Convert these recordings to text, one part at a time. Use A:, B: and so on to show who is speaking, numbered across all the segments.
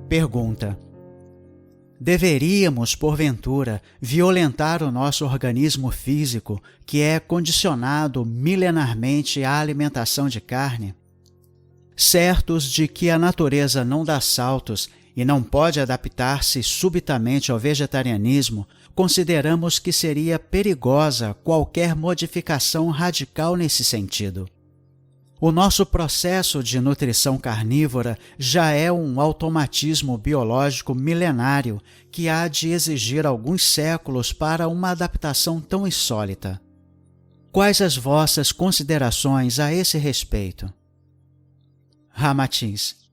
A: Pergunta: deveríamos, porventura, violentar o nosso organismo físico, que é condicionado milenarmente à alimentação de carne? Certos de que a natureza não dá saltos e não pode adaptar-se subitamente ao vegetarianismo, consideramos que seria perigosa qualquer modificação radical nesse sentido. O nosso processo de nutrição carnívora já é um automatismo biológico milenário que há de exigir alguns séculos para uma adaptação tão insólita. Quais as vossas considerações a esse respeito? Ramatiz: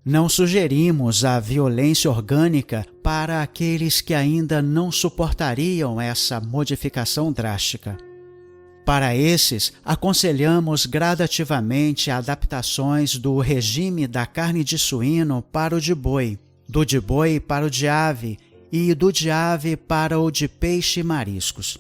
A: não sugerimos a violência orgânica para aqueles que ainda não suportariam essa modificação drástica. Para esses, aconselhamos gradativamente adaptações do regime da carne de suíno para o de boi, do de boi para o de ave e do de ave para o de peixe e mariscos.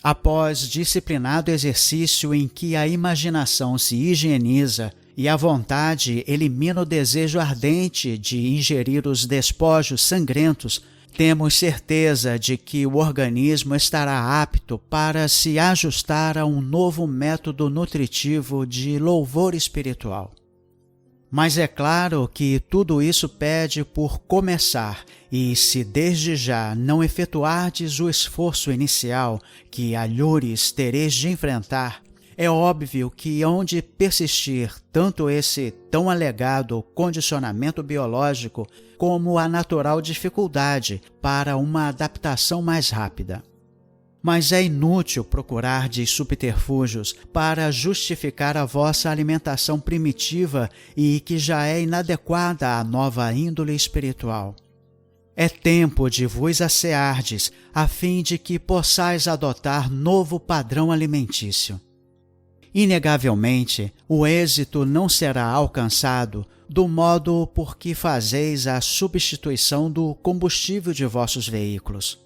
A: Após disciplinado exercício em que a imaginação se higieniza e a vontade elimina o desejo ardente de ingerir os despojos sangrentos, temos certeza de que o organismo estará apto para se ajustar a um novo método nutritivo de louvor espiritual. Mas é claro que tudo isso pede por começar, e se desde já não efetuardes o esforço inicial que alhures tereis de enfrentar, é óbvio que hão de persistir tanto esse tão alegado condicionamento biológico como a natural dificuldade para uma adaptação mais rápida. Mas é inútil procurar de subterfúgios para justificar a vossa alimentação primitiva e que já é inadequada à nova índole espiritual. É tempo de vos asseardes, a fim de que possais adotar novo padrão alimentício. Inegavelmente, o êxito não será alcançado do modo por que fazeis a substituição do combustível de vossos veículos.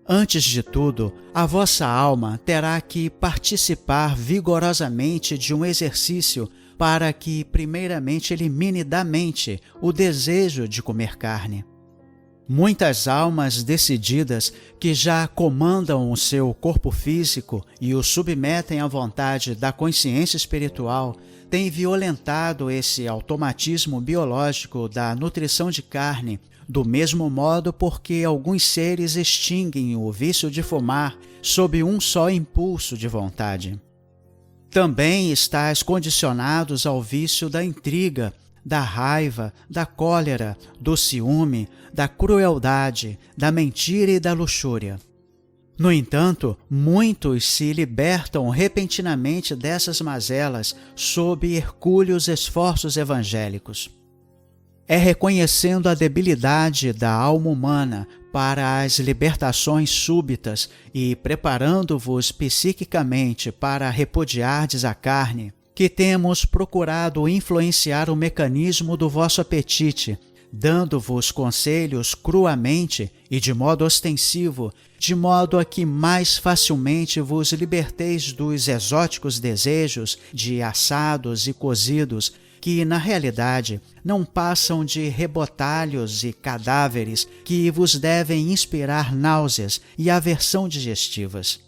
A: Antes de tudo, a vossa alma terá que participar vigorosamente de um exercício para que, primeiramente, elimine da mente o desejo de comer carne. Muitas almas decididas que já comandam o seu corpo físico e o submetem à vontade da consciência espiritual têm violentado esse automatismo biológico da nutrição de carne, do mesmo modo porque alguns seres extinguem o vício de fumar sob um só impulso de vontade. Também estáis condicionados ao vício da intriga, da raiva, da cólera, do ciúme, da crueldade, da mentira e da luxúria. No entanto, muitos se libertam repentinamente dessas mazelas sob hercúleos esforços evangélicos. É reconhecendo a debilidade da alma humana para as libertações súbitas e preparando-vos psiquicamente para repudiardes a carne, que temos procurado influenciar o mecanismo do vosso apetite, dando-vos conselhos cruamente e de modo ostensivo, de modo a que mais facilmente vos liberteis dos exóticos desejos de assados e cozidos, que, na realidade, não passam de rebotalhos e cadáveres que vos devem inspirar náuseas e aversão digestivas.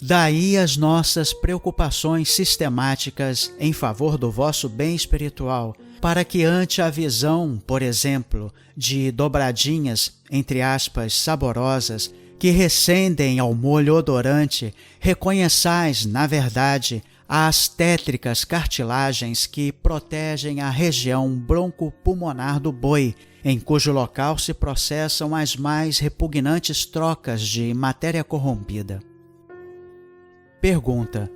A: Daí as nossas preocupações sistemáticas em favor do vosso bem espiritual, para que ante a visão, por exemplo, de dobradinhas, entre aspas, saborosas, que recendem ao molho odorante, reconheçais, na verdade, as tétricas cartilagens que protegem a região broncopulmonar do boi, em cujo local se processam as mais repugnantes trocas de matéria corrompida. Pergunta: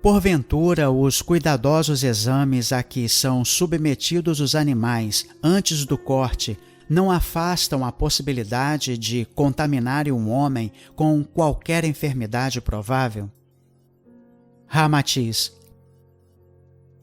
A: porventura, os cuidadosos exames a que são submetidos os animais antes do corte não afastam a possibilidade de contaminarem um homem com qualquer enfermidade provável? Ramatiz: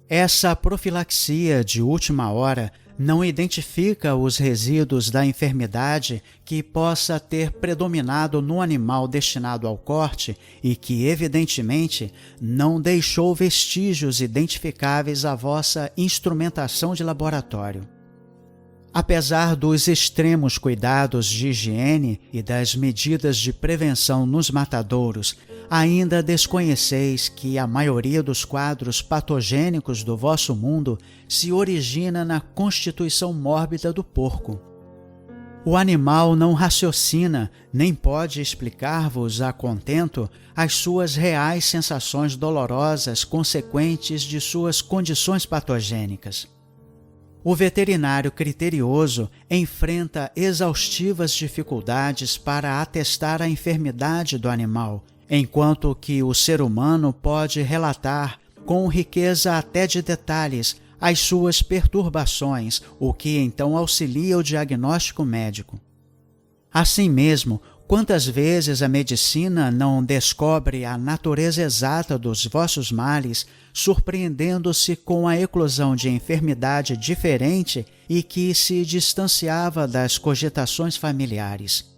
A: essa profilaxia de última hora não identifica os resíduos da enfermidade que possa ter predominado no animal destinado ao corte e que, evidentemente, não deixou vestígios identificáveis à vossa instrumentação de laboratório. Apesar dos extremos cuidados de higiene e das medidas de prevenção nos matadouros, ainda desconheceis que a maioria dos quadros patogênicos do vosso mundo se origina na constituição mórbida do porco. O animal não raciocina, nem pode explicar-vos a contento as suas reais sensações dolorosas consequentes de suas condições patogênicas. O veterinário criterioso enfrenta exaustivas dificuldades para atestar a enfermidade do animal, enquanto que o ser humano pode relatar, com riqueza até de detalhes, as suas perturbações, o que então auxilia o diagnóstico médico. Assim mesmo, quantas vezes a medicina não descobre a natureza exata dos vossos males, surpreendendo-se com a eclosão de enfermidade diferente e que se distanciava das cogitações familiares.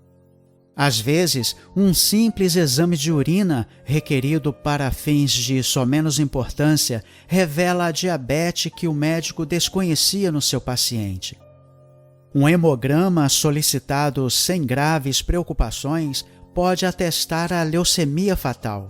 A: Às vezes, um simples exame de urina, requerido para fins de somenos importância, revela a diabetes que o médico desconhecia no seu paciente. Um hemograma solicitado sem graves preocupações pode atestar a leucemia fatal.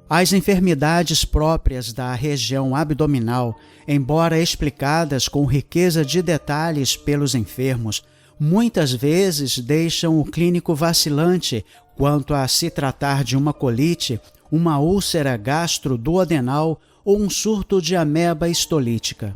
A: As enfermidades próprias da região abdominal, embora explicadas com riqueza de detalhes pelos enfermos, muitas vezes deixam o clínico vacilante quanto a se tratar de uma colite, uma úlcera gastroduodenal ou um surto de ameba histolítica.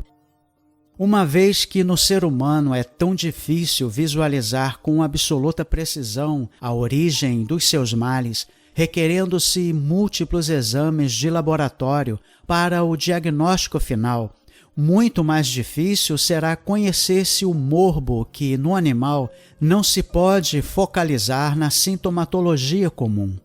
A: Uma vez que no ser humano é tão difícil visualizar com absoluta precisão a origem dos seus males, requerendo-se múltiplos exames de laboratório para o diagnóstico final, muito mais difícil será conhecer-se o morbo que, no animal, não se pode focalizar na sintomatologia comum.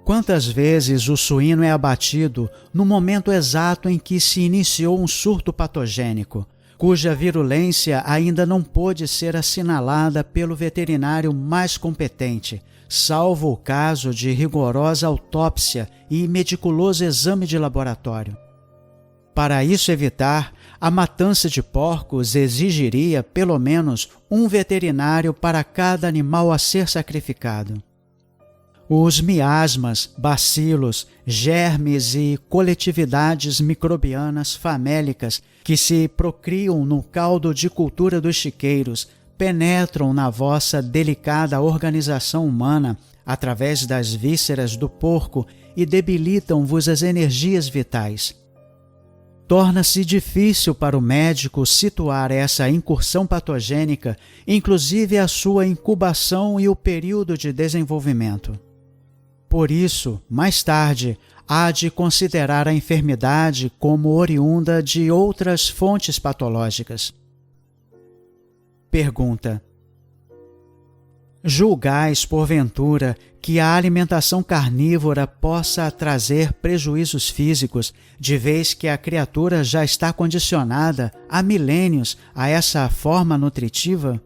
A: Quantas vezes o suíno é abatido no momento exato em que se iniciou um surto patogênico, cuja virulência ainda não pôde ser assinalada pelo veterinário mais competente, salvo o caso de rigorosa autópsia e meticuloso exame de laboratório. Para isso evitar, a matança de porcos exigiria pelo menos um veterinário para cada animal a ser sacrificado. Os miasmas, bacilos, germes e coletividades microbianas famélicas que se procriam no caldo de cultura dos chiqueiros penetram na vossa delicada organização humana através das vísceras do porco e debilitam-vos as energias vitais. Torna-se difícil para o médico situar essa incursão patogênica, inclusive a sua incubação e o período de desenvolvimento. Por isso, mais tarde, há de considerar a enfermidade como oriunda de outras fontes patológicas. Pergunta: julgais, porventura, que a alimentação carnívora possa trazer prejuízos físicos, de vez que a criatura já está condicionada há milênios a essa forma nutritiva?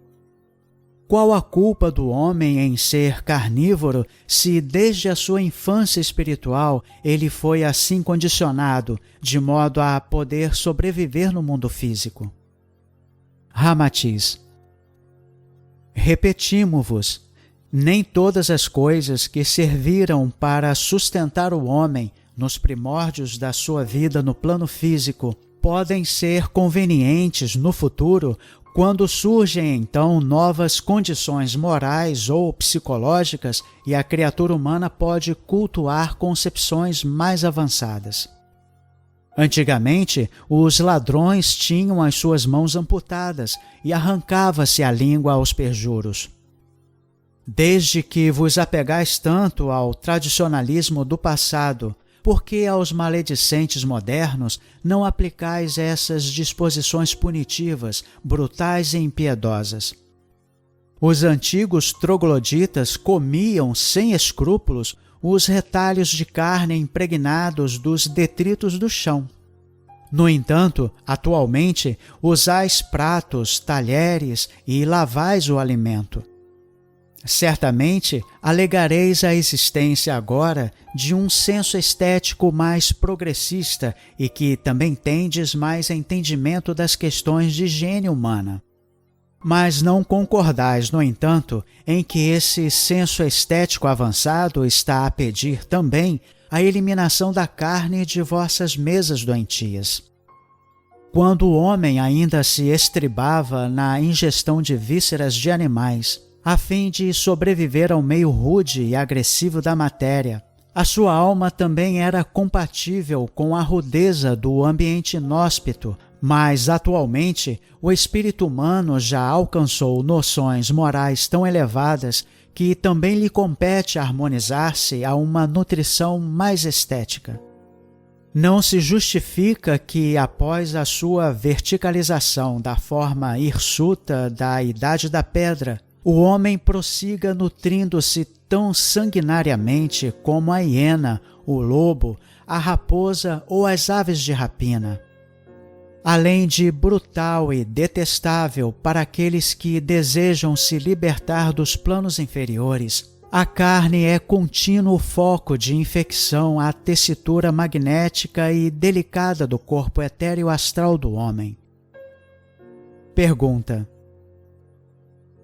A: Qual a culpa do homem em ser carnívoro se desde a sua infância espiritual ele foi assim condicionado, de modo a poder sobreviver no mundo físico? Ramatiz: repetimo-vos, nem todas as coisas que serviram para sustentar o homem nos primórdios da sua vida no plano físico podem ser convenientes no futuro, quando surgem então novas condições morais ou psicológicas e a criatura humana pode cultuar concepções mais avançadas. Antigamente, os ladrões tinham as suas mãos amputadas e arrancava-se a língua aos perjuros. Desde que vos apegais tanto ao tradicionalismo do passado, por que aos maledicentes modernos não aplicais essas disposições punitivas, brutais e impiedosas? Os antigos trogloditas comiam sem escrúpulos os retalhos de carne impregnados dos detritos do chão. No entanto, atualmente, usais pratos, talheres e lavais o alimento. Certamente, alegareis a existência agora de um senso estético mais progressista e que também tendes mais entendimento das questões de higiene humana. Mas não concordais, no entanto, em que esse senso estético avançado está a pedir também a eliminação da carne de vossas mesas doentias. Quando o homem ainda se estribava na ingestão de vísceras de animais, a fim de sobreviver ao meio rude e agressivo da matéria, a sua alma também era compatível com a rudeza do ambiente inóspito, mas atualmente o espírito humano já alcançou noções morais tão elevadas que também lhe compete harmonizar-se a uma nutrição mais estética. Não se justifica que, após a sua verticalização da forma hirsuta da Idade da Pedra, o homem prossiga nutrindo-se tão sanguinariamente como a hiena, o lobo, a raposa ou as aves de rapina. Além de brutal e detestável para aqueles que desejam se libertar dos planos inferiores, a carne é contínuo foco de infecção à tessitura magnética e delicada do corpo etéreo astral do homem. Pergunta: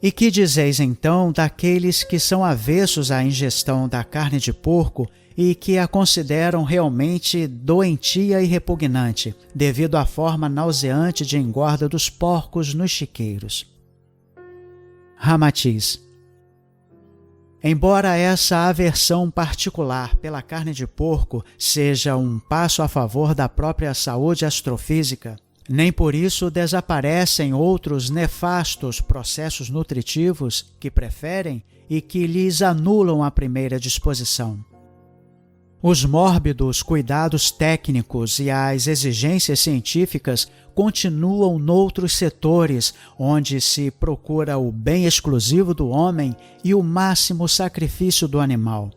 A: e que dizeis então daqueles que são avessos à ingestão da carne de porco e que a consideram realmente doentia e repugnante, devido à forma nauseante de engorda dos porcos nos chiqueiros? Ramatiz: embora essa aversão particular pela carne de porco seja um passo a favor da própria saúde astrofísica, nem por isso desaparecem outros nefastos processos nutritivos que preferem e que lhes anulam a primeira disposição. Os mórbidos cuidados técnicos e as exigências científicas continuam noutros setores onde se procura o bem exclusivo do homem e o máximo sacrifício do animal.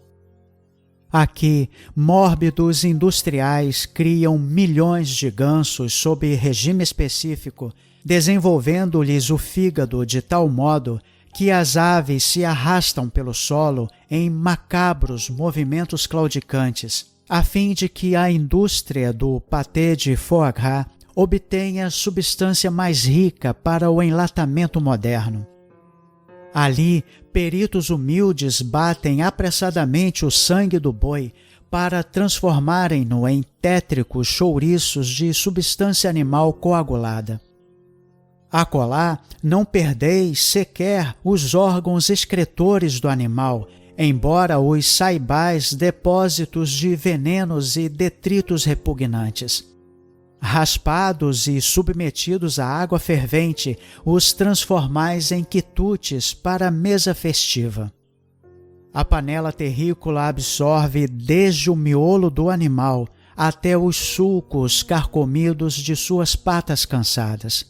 A: Aqui, mórbidos industriais criam milhões de gansos sob regime específico, desenvolvendo-lhes o fígado de tal modo que as aves se arrastam pelo solo em macabros movimentos claudicantes, a fim de que a indústria do pâté de foie gras obtenha substância mais rica para o enlatamento moderno. Ali, peritos humildes batem apressadamente o sangue do boi para transformarem-no em tétricos chouriços de substância animal coagulada. Acolá, não perdeis sequer os órgãos excretores do animal, embora os saibais depósitos de venenos e detritos repugnantes. Raspados e submetidos à água fervente, os transformais em quitutes para a mesa festiva. A panela terrícola absorve desde o miolo do animal até os sulcos carcomidos de suas patas cansadas.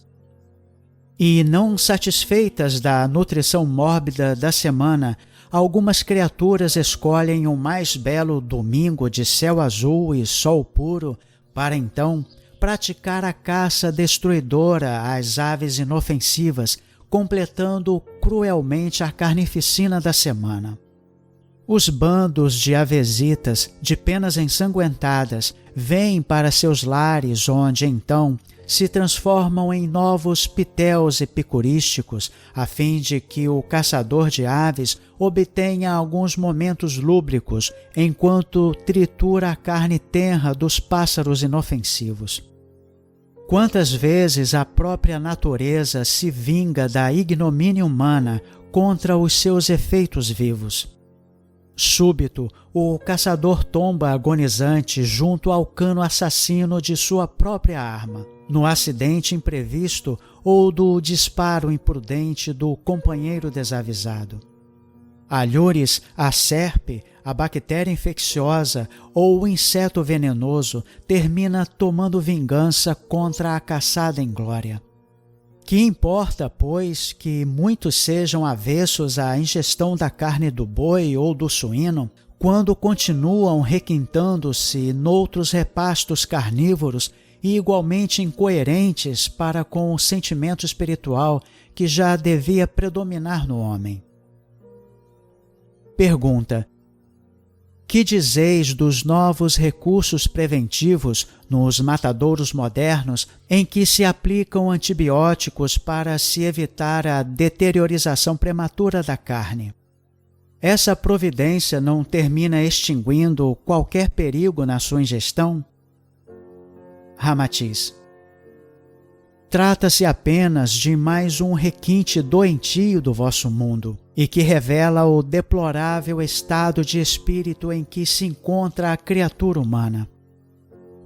A: E, não satisfeitas da nutrição mórbida da semana, algumas criaturas escolhem o mais belo domingo de céu azul e sol puro para então praticar a caça destruidora às aves inofensivas, completando cruelmente a carnificina da semana. Os bandos de avesitas, de penas ensanguentadas, vêm para seus lares, onde então se transformam em novos pitéus epicurísticos, a fim de que o caçador de aves obtenha alguns momentos lúbricos, enquanto tritura a carne tenra dos pássaros inofensivos. Quantas vezes a própria natureza se vinga da ignomínia humana contra os seus efeitos vivos. Súbito, o caçador tomba agonizante junto ao cano assassino de sua própria arma, no acidente imprevisto ou do disparo imprudente do companheiro desavisado. Alhures, a serpe, a bactéria infecciosa ou o inseto venenoso termina tomando vingança contra a caçada inglória. Que importa, pois, que muitos sejam avessos à ingestão da carne do boi ou do suíno, quando continuam requintando-se noutros repastos carnívoros e igualmente incoerentes para com o sentimento espiritual que já devia predominar no homem. Pergunta: que dizeis dos novos recursos preventivos nos matadouros modernos em que se aplicam antibióticos para se evitar a deteriorização prematura da carne? Essa providência não termina extinguindo qualquer perigo na sua ingestão? Ramatiz: trata-se apenas de mais um requinte doentio do vosso mundo, e que revela o deplorável estado de espírito em que se encontra a criatura humana.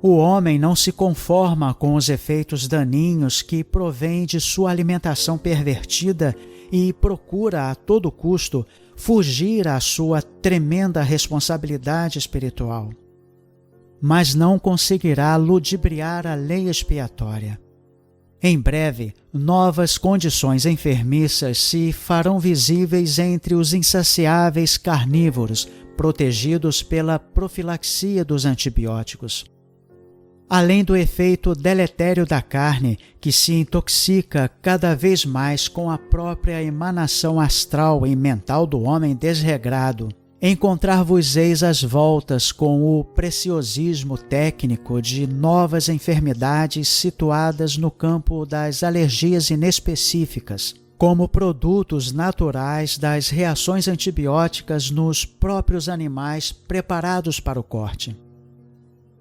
A: O homem não se conforma com os efeitos daninhos que provêm de sua alimentação pervertida e procura a todo custo fugir à sua tremenda responsabilidade espiritual. Mas não conseguirá ludibriar a lei expiatória. Em breve, novas condições enfermiças se farão visíveis entre os insaciáveis carnívoros, protegidos pela profilaxia dos antibióticos. Além do efeito deletério da carne, que se intoxica cada vez mais com a própria emanação astral e mental do homem desregrado, encontrar-vos-eis às voltas com o preciosismo técnico de novas enfermidades situadas no campo das alergias inespecíficas, como produtos naturais das reações antibióticas nos próprios animais preparados para o corte.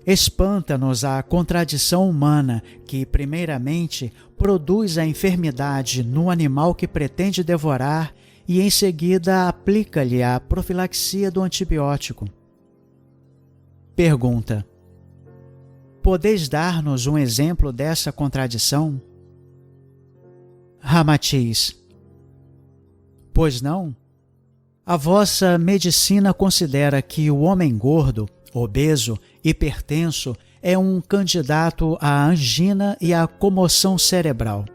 A: Espanta-nos a contradição humana que, primeiramente, produz a enfermidade no animal que pretende devorar e em seguida aplica-lhe a profilaxia do antibiótico. Pergunta: podeis dar-nos um exemplo dessa contradição? Ramatiz: pois não? A vossa medicina considera que o homem gordo, obeso, hipertenso é um candidato à angina e à comoção cerebral.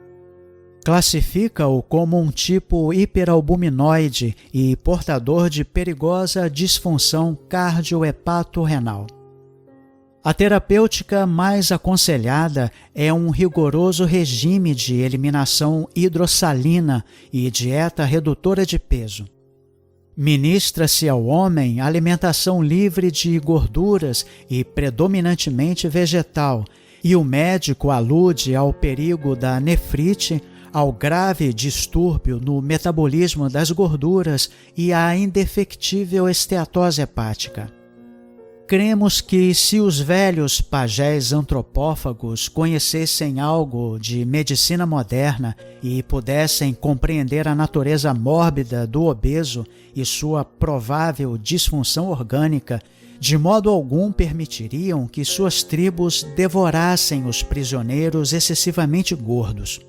A: Classifica-o como um tipo hiperalbuminoide e portador de perigosa disfunção cardiohepato-renal. A terapêutica mais aconselhada é um rigoroso regime de eliminação hidrossalina e dieta redutora de peso. Ministra-se ao homem alimentação livre de gorduras e predominantemente vegetal, e o médico alude ao perigo da nefrite, ao grave distúrbio no metabolismo das gorduras e à indefectível esteatose hepática. Cremos que se os velhos pajés antropófagos conhecessem algo de medicina moderna e pudessem compreender a natureza mórbida do obeso e sua provável disfunção orgânica, de modo algum permitiriam que suas tribos devorassem os prisioneiros excessivamente gordos.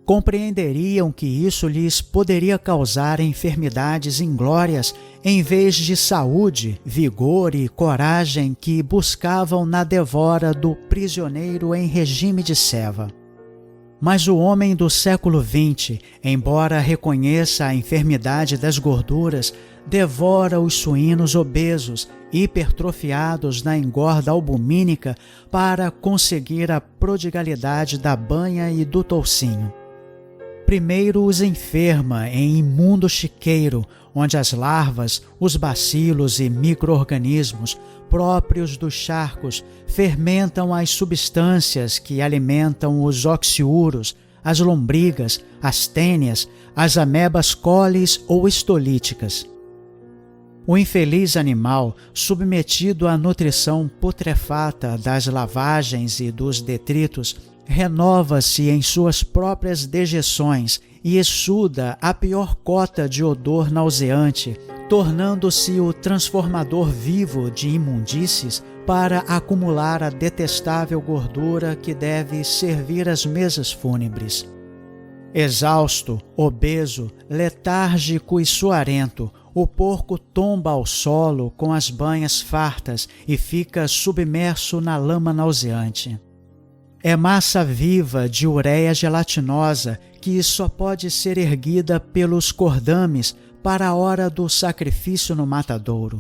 A: Compreenderiam que isso lhes poderia causar enfermidades inglórias em vez de saúde, vigor e coragem que buscavam na devora do prisioneiro em regime de ceva. Mas o homem do século XX, embora reconheça a enfermidade das gorduras, devora os suínos obesos, hipertrofiados na engorda albumínica para conseguir a prodigalidade da banha e do toucinho. Primeiro os enferma em imundo chiqueiro, onde as larvas, os bacilos e micro-organismos próprios dos charcos fermentam as substâncias que alimentam os oxiúros, as lombrigas, as tênias, as amebas colis ou estolíticas. O infeliz animal, submetido à nutrição putrefata das lavagens e dos detritos, renova-se em suas próprias dejeções e exsuda a pior cota de odor nauseante, tornando-se o transformador vivo de imundícies para acumular a detestável gordura que deve servir às mesas fúnebres. Exausto, obeso, letárgico e suarento, o porco tomba ao solo com as banhas fartas e fica submerso na lama nauseante. É massa viva de ureia gelatinosa que só pode ser erguida pelos cordames para a hora do sacrifício no matadouro.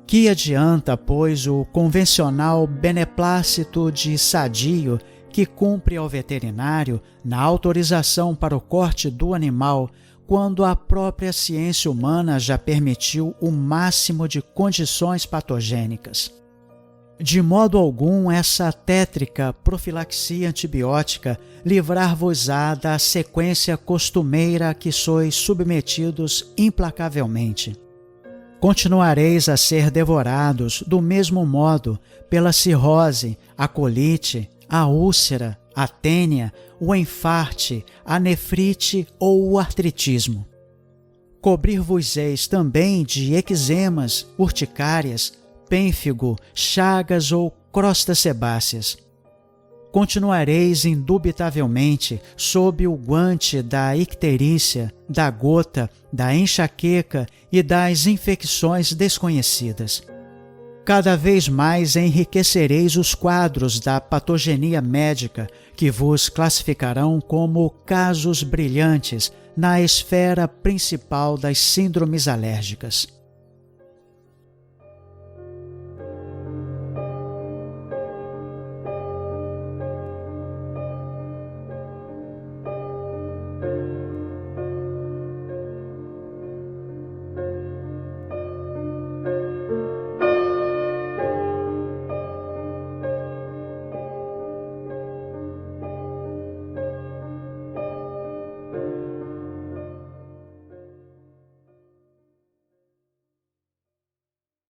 A: Que adianta, pois, o convencional beneplácito de sadio que cumpre ao veterinário na autorização para o corte do animal, quando a própria ciência humana já permitiu o máximo de condições patogênicas? De modo algum, essa tétrica profilaxia antibiótica livrar-vos-á da sequência costumeira a que sois submetidos implacavelmente. Continuareis a ser devorados do mesmo modo pela cirrose, a colite, a úlcera, a tênia, o enfarte, a nefrite ou o artritismo. Cobrir-vos-eis também de eczemas, urticárias, pênfigo, chagas ou crostas sebáceas. Continuareis indubitavelmente sob o guante da icterícia, da gota, da enxaqueca e das infecções desconhecidas. Cada vez mais enriquecereis os quadros da patogenia médica, que vos classificarão como casos brilhantes na esfera principal das síndromes alérgicas.